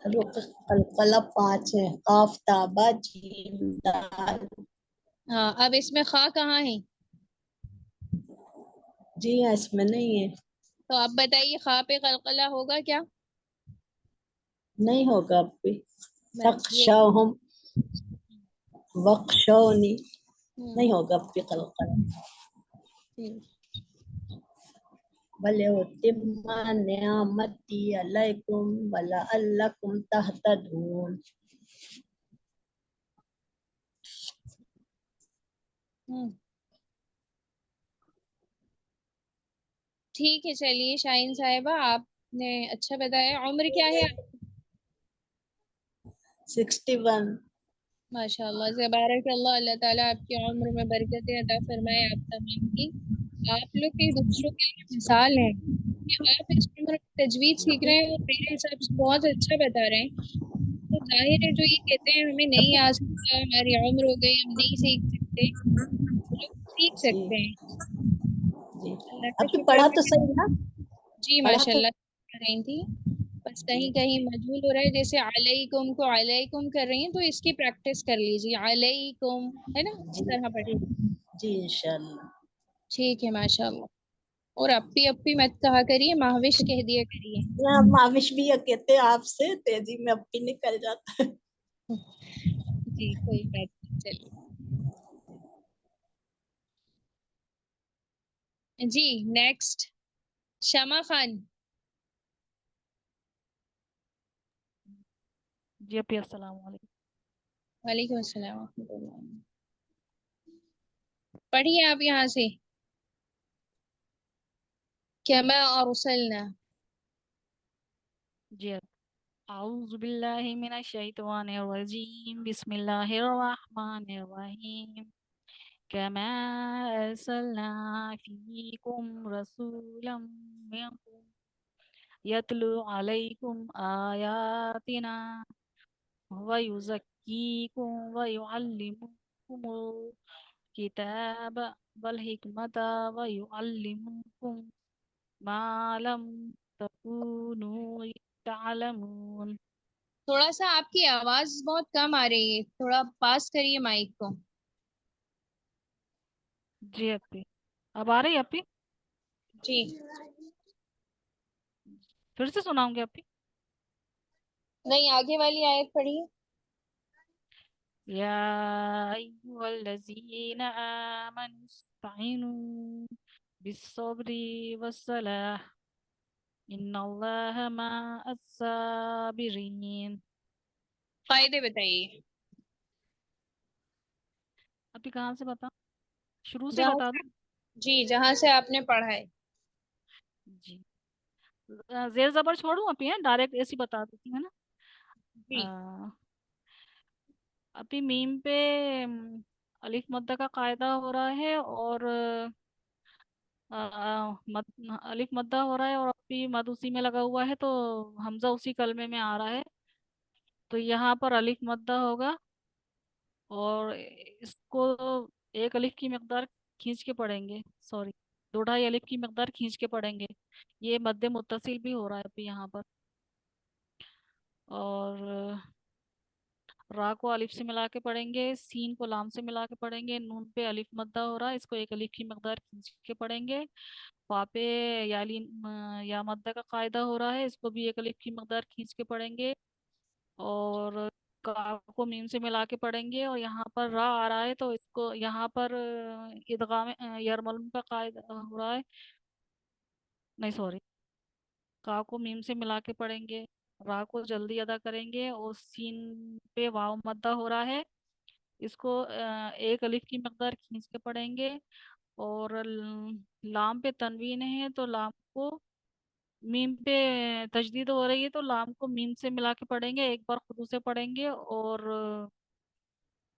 حروف قلقلہ 5 ہیں. قاف تا با جیم دال. ہاں اب اس میں خا کہاں ہے؟ جی ہاں اس میں نہیں ہے. تو آپ بتائیے خا پہ قلقلہ ہوگا کیا؟ نہیں ہوگا اب بھی. بس یہ تخشاہم وخشونی. نہیں ہوگا بقلقلہ. وَلِأُتِمَّ نِعْمَتِي عَلَيْكُمْ وَلَعَلَّكُمْ تَهْتَدُونَ. ٹھیک ہے، چلیے شاہین صاحبہ آپ نے اچھا بتایا. عمر کیا ہے آپ؟ 61. ماشاء اللہ تبارک اللہ. اللہ تعالیٰ آپ کی عمر میں برکتیں عطا فرمائے آپ تمام کی. آپ لوگ کے دوسروں کے لیے مثال ہیں کہ آپ اس عمر میں تجوید سیکھ رہے ہیں، وہ میرے حساب سے بہت اچھا بتا رہے ہیں. تو ظاہر ہے جو یہ کہتے ہیں ہمیں نہیں آ سکتا، ہماری عمر ہو گئی، ہم نہیں سیکھ سکتے، وہ لوگ سیکھ جی سکتے ہیں. جی. اللہ کا آپ کی شکر پڑھا ہے. تو صحیح نا؟ جی پڑھا ماشاء تو اللہ کر رہی تھی، بس جی کہیں کہیں مجبور ہو رہا ہے. جیسے علیکم کو علیکم کر رہی ہیں تو اس کی پریکٹس کر لیجیے. علیکم ہے نا، جی اس طرح پڑھی. جی انشاءاللہ. ٹھیک ہے ماشاء اللہ. اور اپی اپی مت کہا کریے، مہوش کہہ دیا کریے. ماوش بھی یہ کہتے ہیں آپ سے تیزی میں اب بھی نکل جاتا ہے. جی کوئی بات نہیں. چلیے جی نیکسٹ شمع خان. جی اپی السلام علیکم. وعلیکم السلام ورحمۃ اللہ. پڑھیے آپ یہاں سے. کما ارسلنا. جی اعوذ باللہ من الشیطان الرجیم بسم اللہ الرحمن الرحیم کما ارسلنا فیکم رسولا منکم یتلو علیکم آیاتنا وَيُزَكِّيكُمْ وَيُعَلِّمُكُمُ الْكِتَابَ وَالْحِكْمَةَ وَيُعَلِّمُكُمْ مَا لَمْ تَكُونُوا تَعْلَمُونَ. تھوڑا سا آپ کی آواز بہت کم آ رہی ہے، تھوڑا پاس کریے مائک کو. جی اپی اب آ رہی ہے اپی؟ جی پھر سے سناؤں گی اپی؟ نہیں، آگے والی آیت پڑھیے. یا ایھا الذین آمنوا استعینوا بالصبر والصلاۃ ان اللہ مع الصابرین. قاعدے بتائیے. اپی کہاں سے بتا؟ شروع سے جہاں بتا سے دوں؟ جی جہاں سے آپ نے پڑھا ہے. جی زیر زبر چھوڑوں اپی؟ ہیں ڈائریکٹ ایسی بتا دیتی ہے نا. جی ابھی میم پہ الف مدہ کا قاعدہ ہو رہا ہے اور الف مدہ ہو رہا ہے اور ابھی مد اسی میں لگا ہوا ہے تو حمزہ اسی کلمے میں آ رہا ہے تو یہاں پر الف مدہ ہوگا اور اس کو ایک الف کی مقدار کھینچ کے پڑھیں گے. سوری 2.5 الف کی مقدار کھینچ کے پڑھیں گے. یہ مد متصل بھی ہو رہا ہے ابھی یہاں پر. اور را کو الف سے ملا کے پڑھیں گے، سین کو لام سے ملا کے پڑھیں گے، نون پہ الف مدہ ہو رہا ہے اس کو ایک الف کی مقدار کھینچ کے پڑھیں گے. فا پہ یا مدہ کا قاعدہ ہو رہا ہے اس کو بھی ایک الف کی مقدار کھینچ کے پڑھیں گے. اور کاف کو میم سے ملا کے پڑھیں گے اور یہاں پر را آ رہا ہے تو اس کو یہاں پر ادغام یرملون کا قاعدہ ہو رہا ہے. نہیں سوری، کا کو میم سے ملا کے پڑھیں گے، را کو جلدی ادا کریں گے اور سین پہ واو مدہ ہو رہا ہے اس کو ایک الف کی مقدار کھینچ کے پڑھیں گے. اور لام پہ تنوین ہے تو لام کو میم پہ تجدید ہو رہی ہے تو لام کو میم سے ملا کے پڑھیں گے، ایک بار خود سے پڑھیں گے اور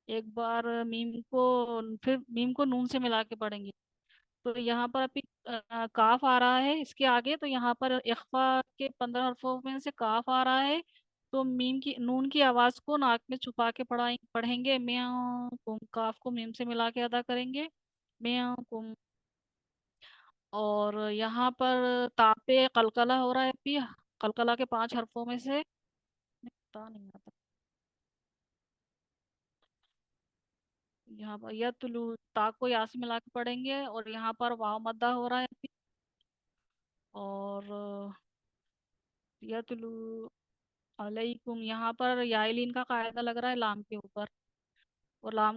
ایک بار پھر میم کو نون سے ملا کے پڑھیں گے. تو یہاں پر ابھی کاف آ رہا ہے اس کے آگے تو یہاں پر اخفا کے 15 حرفوں میں سے کاف آ رہا ہے تو نون کی آواز کو ناک میں چھپا کے پڑھیں گے. میاں کم، کاف کو میم سے ملا کے ادا کریں گے میاں کم. اور یہاں پر تا پہ قلقلہ ہو رہا ہے ابھی، قلقلہ کے 5 حرفوں میں سے نہیں آتا. یہاں پر یتلو تا کو یا سے ملا کے پڑھیں گے اور یہاں پر واو مدہ ہو رہا ہے ابھی. اور یتلو علیکم یہاں پر یائلین کا قاعدہ لگ رہا ہے لام کے اوپر اور لام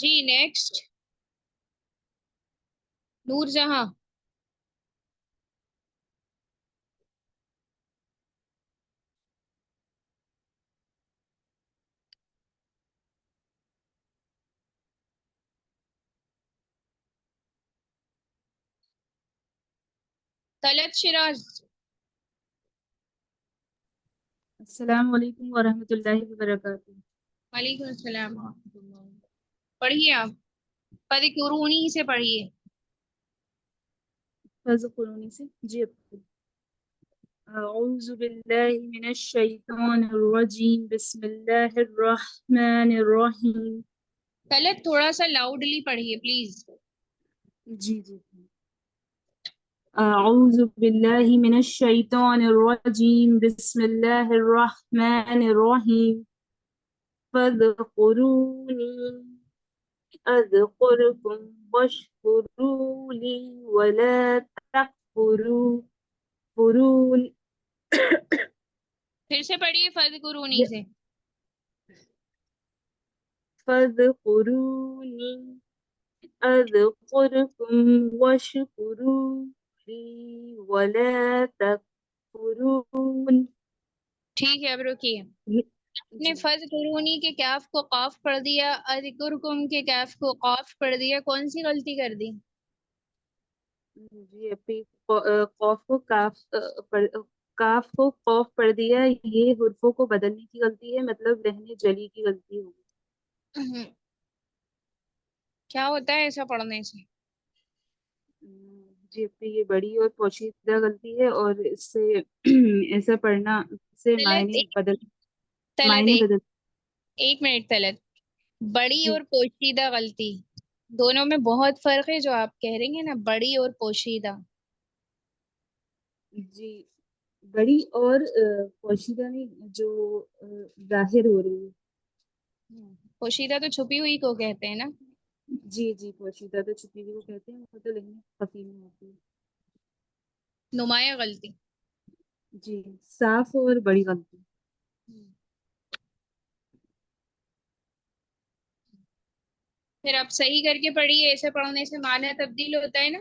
جی نیکسٹ نور جہاں. طلعت شراز. السلام علیکم ورحمۃ اللہ وبرکاتہ. وعلیکم السلام ورحمۃ اللہ. پڑھیے آپ فذکرونی سے پڑھیے. فذکرونی سے جی. اعوذ باللہ من الشیطان الرجیم بسم اللہ الرحمن الرحیم. طلعت تھوڑا سا لاؤڈلی پڑھیے پلیز. جی جی. اعوذ باللہ من الشیطان الرجیم بسم اللہ الرحمن الرحیم. فاذکرونی اذکرکم واشکروا لی ولا تکفرون. پھر سے پڑھیے فذکرونی سے. فاذکرونی اذکرکم واشکروا لی ولا تکفرون. ٹھیک ہے اب رکیے. آپ نے فذکرونی کے کاف کو قاف پڑھ دیا، اذکرکم کے کاف کو قاف پڑھ دیا، کون سی غلطی کر دی؟ جی ابھی قاف کو کاف کو قاف پڑھ دیا، یہ حرفوں کو بدلنے کی غلطی ہے، مطلب لہنے جلی کی غلطی ہوگی. کیا ہوتا ہے ایسا پڑھنے سے؟ جی ابھی یہ بڑی اور پوشیدہ غلطی ہے، اور اس سے ایسا پڑھنا سے معنی بدل. ایک منٹ طلعت. بڑی جی اور پوشیدہ غلطی دونوں میں بہت فرق ہے جو آپ کہہ رہی ہیں نا، بڑی اور پوشیدہ. جی بڑی اور پوشیدہ نہیں، جو ظاہر ہو رہی ہے. پوشیدہ تو چھپی ہوئی کو کہتے ہیں نا. جی جی پوشیدہ تو چھپی ہوئی کو کہتے ہیں، وہ تو لہنے خفی میں ہوتی ہے. نمایاں غلطی. جی صاف اور بڑی غلطی. پھر آپ صحیح کر کے پڑھیے، ایسے پڑھنے سے معنی تبدیل ہوتا ہے نا،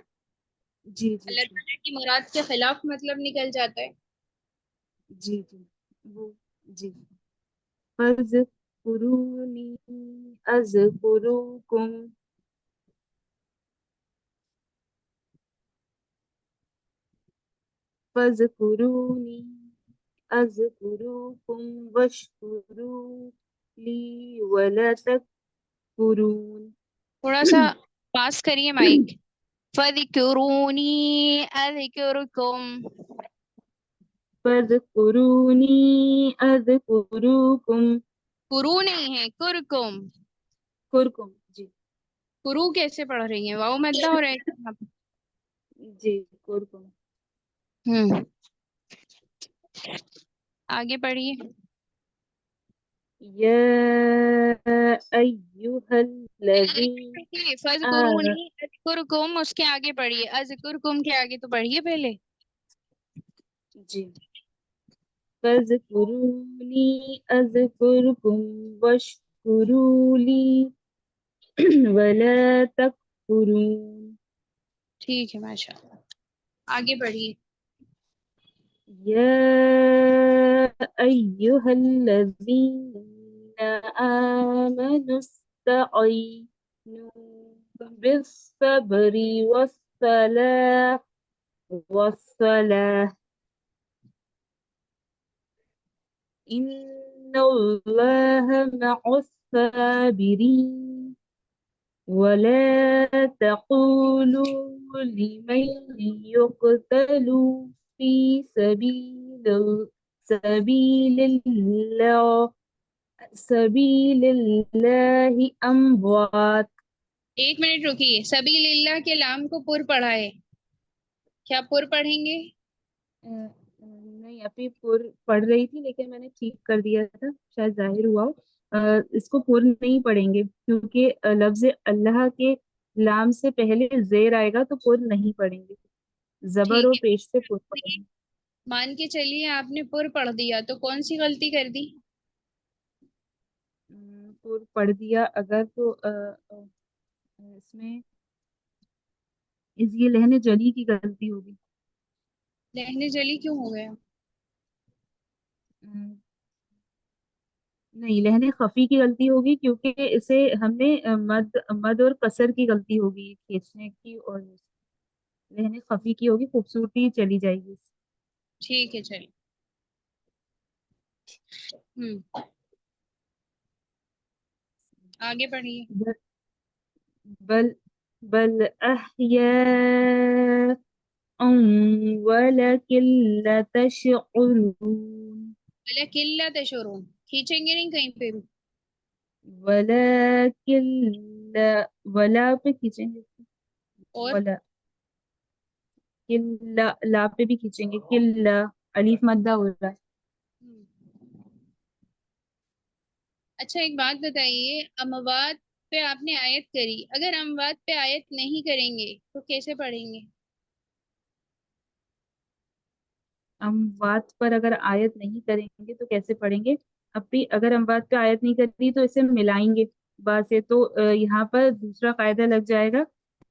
جی جی اللہ جی تعالیٰ کی مراد کے خلاف مطلب نکل جاتا ہے. جی جی وہ جی. فاذکرونی اذکرکم. فاذکرونی اذکرکم واشکروا لی ولا تکفرون. تھوڑا سا پاس کریے مائک. فذکرونی اذکرکم. فاذکرونی اذکرکم. کرو نہیں ہے کرکم. کرکم جی. کرو کیسے پڑھ رہی ہیں؟ واؤ مدہ ہو رہا ہے یہاں پہ. جی کرکم. آگے پڑھیے. یا ایھا الذین فذکرونی اذکرکم اس کے آگے پڑھیے، اذکرکم کے آگے تو پڑھیے پہلے. جی. فاذکرونی اذکرکم واشکروا لی ولا تکفرون. ٹھیک ہے ماشاء اللہ. آگے پڑھیے. یا ایھا الذین آمنوا استعینوا بالصبر والصلاة إن الله مع الصابرين. ولا تقولوا لمن يقتل في سبيل الله أموات. ایک منٹ رکیے. سبیل اللہ کے لام کو پر پڑھا ہے، کیا پر پڑھیں گے؟ نہیں ابھی پر پڑھ رہی تھی لیکن میں نے ٹھیک کر دیا تھا، شاید ظاہر ہوا ہو. اس کو پر نہیں پڑھیں گے کیونکہ لفظ اللہ کے لام سے پہلے زیر آئے گا تو پر نہیں پڑھیں گے، زبر ٹھیک و ہے. پیش سے پر پڑھیں گے. مان کے چلیے آپ نے پر پڑھ دیا تو کون سی غلطی کر دی؟ پر پڑھ دیا اگر تو اس میں یہ لہن جلی کی غلطی ہوگی. لہن جلی کیوں ہو گیا؟ نہیں، لہن خفی کی غلطی ہوگی کیونکہ اسے ہم نے مد اور قصر کی غلطی ہوگی کھینچنے کی، اور لہن خفی کی ہوگی، خوبصورتی چلی جائے گی. ٹھیک ہے چلیے. آگے پڑھیے. بل بل احیاء ولکن لا تشعرون. ولیکن لا تشعرون، کھینچیں گے نہیں کہیں پہ بھی. ولیکن ولا پہ کھینچیں گے، اور ولا کلا، لا پہ بھی کھینچیں گے، کلا الف مدہ ہو رہا ہے. اچھا ایک بات بتائیے، اموات پہ آپ نے آیت کری، اگر اموات پہ آیت نہیں کریں گے تو کیسے پڑھیں گے؟ اموات پر اگر آیت نہیں کریں گے تو کیسے پڑھیں گے؟ اب بھی اگر اموات پہ آیت نہیں کرتی تو اسے ملائیں گے بعد سے، تو یہاں پر دوسرا قاعدہ لگ جائے گا.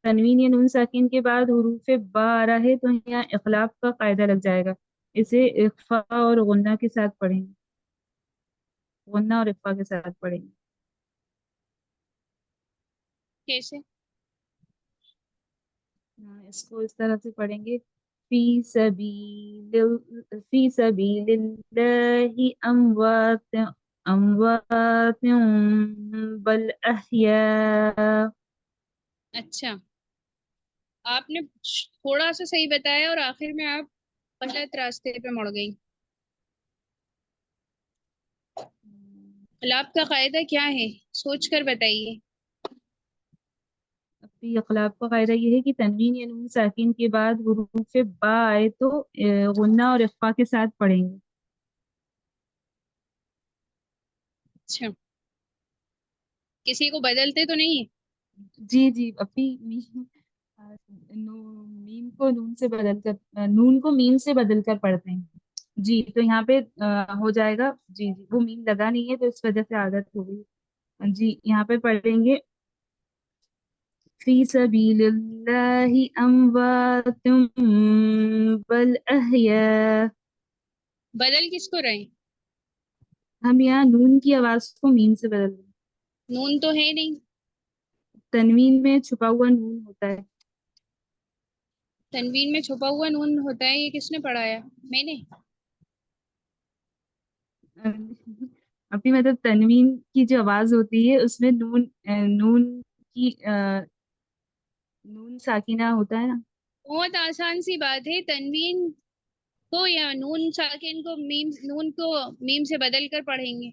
تنوین یا نون ساکن کے بعد حروف با آ رہا ہے تو یہاں اخلاف کا قاعدہ لگ جائے گا. اسے اخفا اور غنہ کے ساتھ پڑھیں گے، غنہ اور اخفا کے ساتھ پڑھیں گے. کیسے؟ اس کو اس طرح سے پڑھیں گے، فی سبیل اللہ اموات اموات بل احیاء. اچھا آپ نے تھوڑا سا صحیح بتایا اور آخر میں آپ غلط راستے پہ مڑ گئی. خلاف کا قاعدہ کیا ہے سوچ کر بتائیے. ابھی اخلاق کا قاعدہ یہ ہے کہ تنوین یا نون ساکن کے بعد حروف با آئے تو غنہ اور اخفا کے ساتھ پڑھیں گے. اچھا کسی کو بدلتے تو نہیں؟ جی جی، ابھی میم کو نون سے بدل کر، نون کو میم سے بدل کر پڑھتے ہیں. جی تو یہاں پہ ہو جائے گا، جی جی وہ میم لگا نہیں ہے تو اس وجہ سے عادت ہو گئی. جی یہاں پہ پڑھیں گے فی سبیل اللہ اموات بل احیاء. بدل کس کو رہے؟ ہم یہاں نون کی آواز کو میم سے بدل دیں. نون تو ہے نہیں. تنوین میں چھپا ہوا نون ہوتا ہے. تنوین میں چھپا ہوا نون ہوتا ہے، یہ کس نے پڑھایا؟ میں نے. ابھی مطلب تنوین کی جو آواز ہوتی ہے اس میں نون کی نون ساکینہ ہوتا ہے نا. بہت آسان سی بات ہے، تنوین کو یا نون ساکن کو نون کو میم سے بدل کر پڑھیں گے.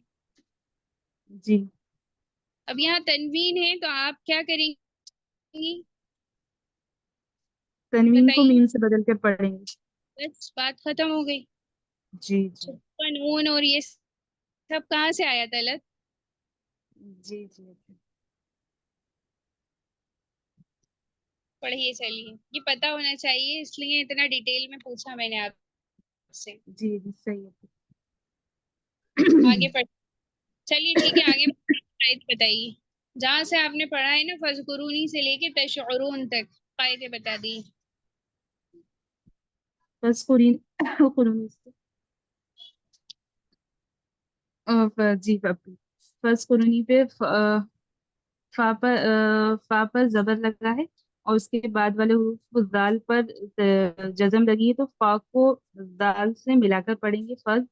جی اب یہاں تنوین ہے تو آپ کیا کریں گی تنوین کو بتائیے؟ میم سے بدل کر پڑھیں گے. بس بات ختم ہو گئی. جی جی نون اور یہ سب کہاں سے آیا طلت؟ جی جی پڑھیے چلیے، یہ پتہ ہونا چاہیے اس لیے اتنا ڈیٹیل میں پوچھا میں نے آپ سے. جی جی صحیح ہے. آگے پڑھ چلیے ٹھیک ہے، آگے آیت بتائیے جہاں سے آپ نے پڑھا ہے نا، فذکرونی سے لے کے تشعرون تک قاعدے بتا دی. بس قرون جی فرض قرونی پہ فا پر زبر لگا ہے اور اس کے بعد والے حروف کو دال پر جزم لگی ہے، تو فا کو دال سے ملا کر پڑھیں گے. فرض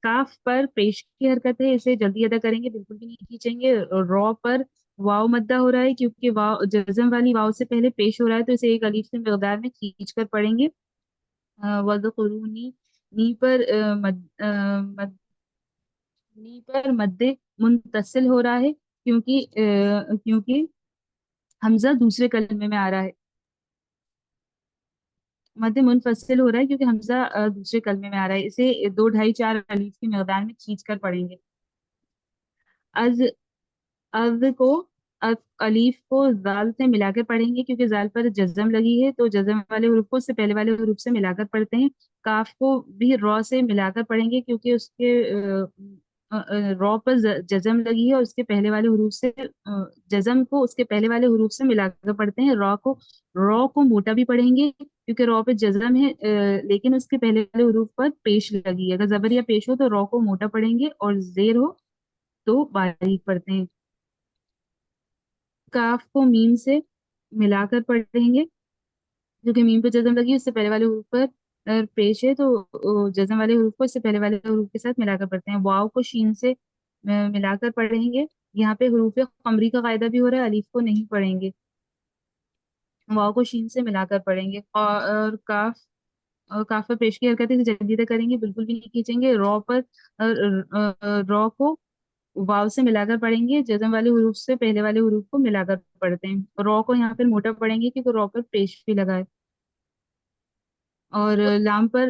کاف پر پیش کی حرکت ہے، اسے جلدی ادا کریں گے، بالکل بھی نہیں کھینچیں گے. رو پر واؤ مدہ ہو رہا ہے کیونکہ واؤ جزم والی واؤ سے پہلے پیش ہو رہا ہے تو اسے ایک الف سے مقدار میں کھینچ کر پڑھیں گے. وذکرونی نی پر نی پر مد منتصل ہو رہا ہے کیونکہ حمزہ دوسرے کلمے میں آ رہا ہے. مد منفصل ہو رہا ہے کیونکہ حمزہ دوسرے کلمے میں آ رہا ہے، اسے 2 2.5 4 الف کی مقدار میں کھینچ کر پڑھیں گے. از کو الف کو زال سے ملا کر پڑھیں گے کیونکہ زال پر جزم لگی ہے تو جزم والے حروف کو اس سے پہلے والے حروف سے ملا کر پڑھتے ہیں. کاف کو بھی رو سے ملا کر پڑھیں گے کیونکہ اس کے را پر جزم لگی ہے اور اس کے پہلے والے حروف سے جزم کو اس کے پہلے والے حروف سے ملا کر پڑھتے ہیں. را کو موٹا بھی پڑھیں گے کیونکہ را پہ جزم ہے لیکن اس کے پہلے والے حروف پر پیش لگی ہے. اگر زبر یا پیش ہو تو را کو موٹا پڑھیں گے اور زیر ہو تو باریک پڑھتے ہیں. کاف کو میم سے ملا کر پڑھیں گے کیونکہ میم پہ جزم لگی ہے اس سے پہلے والے حروف پر پیش ہے تو جزم والے حروف کو اس سے پہلے والے حروف کے ساتھ ملا کر پڑھتے ہیں. واو کو شین سے ملا کر پڑھیں گے. یہاں پہ حروف قمری کا قاعدہ بھی ہو رہا ہے, الف کو نہیں پڑھیں گے. واو کو شین سے ملا کر پڑھیں گے. اور کاف پر پیش کی حرکت ہے جدیدہ کریں گے, بالکل بھی نہیں کھینچیں گے. را کو واو سے ملا کر پڑھیں گے. جزم والے حروف سے پہلے والے حروف کو ملا کر پڑھتے ہیں. را کو یہاں پر موٹا پڑھیں گے کیونکہ را پر پیش بھی لگا ہے. اور لام پر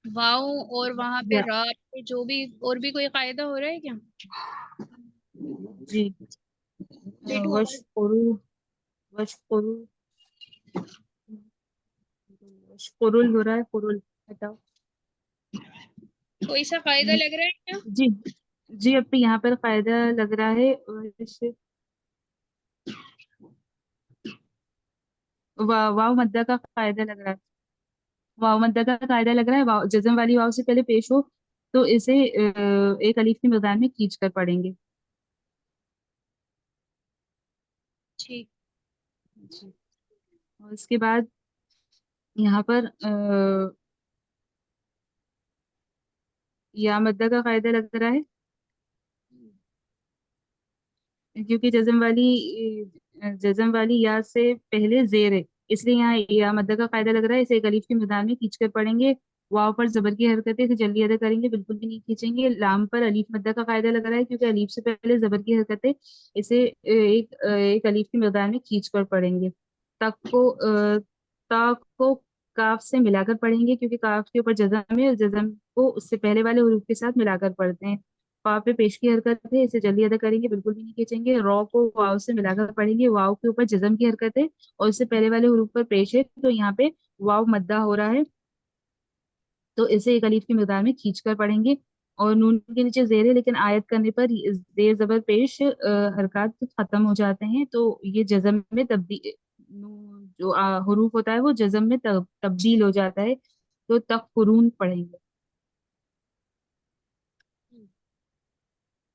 واؤ اور وہاں پہ را پہ جو بھی اور بھی کوئی قاعدہ ہو رہا ہے کیا؟ جی وشقرل ہو رہا ہے. قرل ہٹاؤ. کوئی سا قاعدہ لگ رہا ہے کیا؟ جی جی اب یہاں پر قاعدہ لگ رہا ہے. واو مدہ کا قاعدہ لگ رہا ہے. واو مدہ کا قاعدہ لگ رہا ہے. واو جزم والی واو سے پہلے پیش ہو تو اسے ایک الف کی مقدار میں کھینچ کر پڑھیں گے. ٹھیک. جی اور اس کے بعد یہاں پر یا مدہ کا قاعدہ لگ رہا ہے کیونکہ جزم والی یا سے پہلے زیر ہے اس لیے یہاں یا مدہ کا قاعدہ لگ رہا ہے. اسے ایک الف کی مقدار میں کھینچ کر پڑھیں گے. واو پر زبر کی حرکت ہے اسے جلدی ادا کریں گے, بالکل بھی نہیں کھینچیں گے. لام پر الف مدہ کا قاعدہ لگ رہا ہے کیونکہ الف سے پہلے زبر کی حرکت ہے اسے ایک الف کی مقدار میں کھینچ کر پڑھیں گے. تا کو کاف سے ملا کر پڑھیں گے کیونکہ کاف کے اوپر جزم ہے اور جزم کو اس سے پہلے والے حروف کے ساتھ ملا کر پڑھتے ہیں. واو پہ پیش کی حرکت ہے اسے جلدی ادا کریں گے, بالکل بھی نہیں کھینچیں گے. را کو واو سے ملا کر پڑھیں گے. واو کے اوپر جزم کی حرکت ہے اور اس سے پہلے والے حروف پر پیش ہے تو یہاں پہ واو مدہ ہو رہا ہے تو اسے ایک الف کی مقدار میں کھینچ کر پڑھیں گے. اور نون کے نیچے زیر ہے لیکن آیت کرنے پر زیر زبر پیش حرکات ختم ہو جاتے ہیں تو یہ جزم میں تبدیل جو حروف ہوتا ہے وہ جزم میں تبدیل ہو جاتا ہے تو تقرون پڑھیں گے.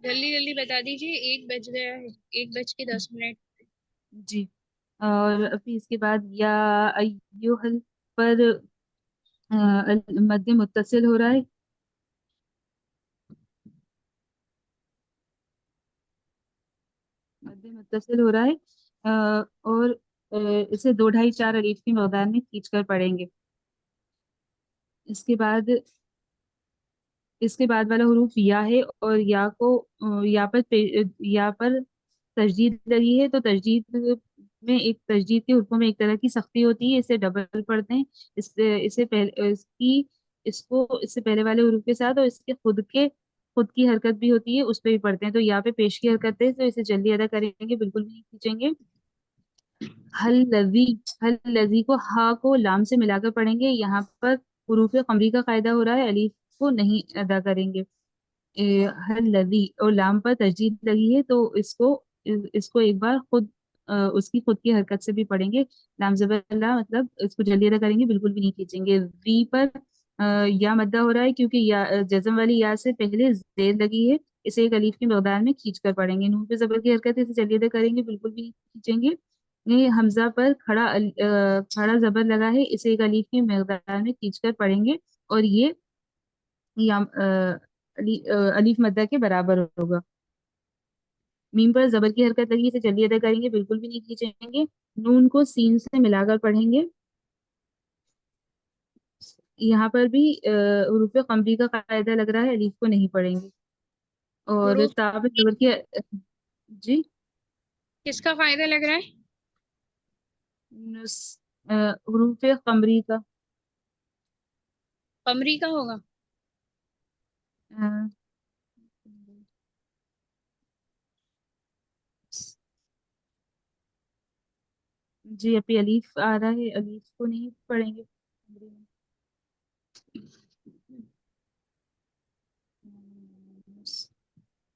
جلدی جلدی بتا دیجیے, 1 بج گیا ہے, 1:10. جی اور پھر اس کے بعد یا ایوہل پر مد متصل ہو رہا ہے. مد متصل ہو رہا ہے اور اسے 2 ڈھائی 4 الف کی مقدار میں کھینچ کر پڑھیں گے. اس کے بعد والا حروف یا ہے اور یا پر تجدید لگی ہے تو تجدید میں تجدید کے حروفوں میں ایک طرح کی سختی ہوتی ہے, اسے ڈبل پڑھتے ہیں. اس سے پہلے والے حروف کے ساتھ اور اس کے خود کی حرکت بھی ہوتی ہے اس پہ بھی پڑھتے ہیں. تو یا پہ پیش کی حرکت ہے تو اسے جلدی ادا کریں گے, بالکل بھی نہیں کھینچیں گے. حل لذی کو ہا کو لام سے ملا کر پڑھیں گے. یہاں پر حروف قمری کا قاعدہ ہو رہا ہے, الف کو نہیں ادا کریں گے. حل لذی اور لام پر تجدید لگی ہے تو اس کو ایک بار اس کی خود کی حرکت سے بھی پڑھیں گے. لام زبر اللہ مطلب اس کو جلدی ادا کریں گے, بالکل بھی نہیں کھینچیں گے. وی پر یا مدہ ہو رہا ہے کیونکہ جزم والی یا سے پہلے زیر لگی ہے اسے ایک الف کی مقدار میں کھینچ کر پڑھیں گے. نون پہ زبر کی حرکت ہے اسے جلدی ادا کریں گے, بالکل بھی نہیں کھینچیں گے. حمزہ پر کھڑا زبر لگا ہے اسے ایک الف کی مقدار میں کھینچ کر پڑھیں گے اور یہ الف مدہ کے برابر ہوگا. میم پر زبر کی حرکت لگی اسے جلدی ادا کریں گے, بالکل بھی نہیں کھینچیں گے. نون کو سین سے ملا کر پڑھیں گے. یہاں پر بھی حروف قمری کا قاعدہ لگ رہا ہے, الف کو نہیں پڑھیں گے. اور حروف تاب زبر کی جی کس کا فائدہ لگ رہا ہے؟ حروف قمری کا. قمری کا ہوگا. جی ابھی الف آ رہا ہے, الف کو نہیں پڑھیں گے.